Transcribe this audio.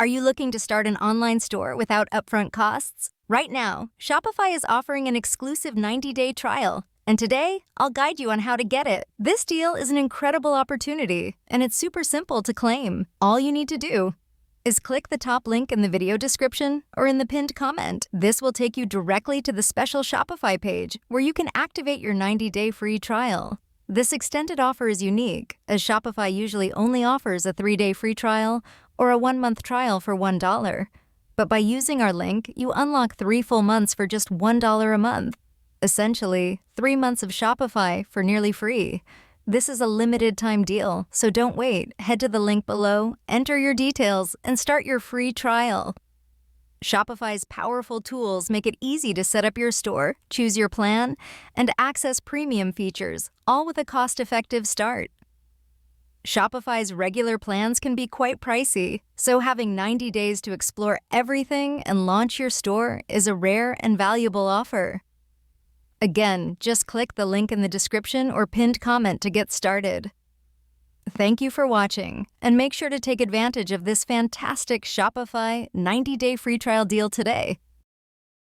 Are you looking to start an online store without upfront costs? Right now, Shopify is offering an exclusive 90-day trial. And today, I'll guide you on how to get it. This deal is an incredible opportunity, and it's super simple to claim. All you need to do is click the top link in the video description or in the pinned comment. This will take you directly to the special Shopify page where you can activate your 90-day free trial. This extended offer is unique, as Shopify usually only offers a 3-day free trial or a 1-month trial for $1. But by using our link, you unlock 3 full months for just $1 a month. Essentially, 3 months of Shopify for nearly free. This is a limited time deal, so don't wait. Head to the link below, enter your details, and start your free trial. Shopify's powerful tools make it easy to set up your store, choose your plan, and access premium features, all with a cost-effective start. Shopify's regular plans can be quite pricey, so having 90 days to explore everything and launch your store is a rare and valuable offer. Again, just click the link in the description or pinned comment to get started. Thank you for watching, and make sure to take advantage of this fantastic Shopify 90-day free trial deal today.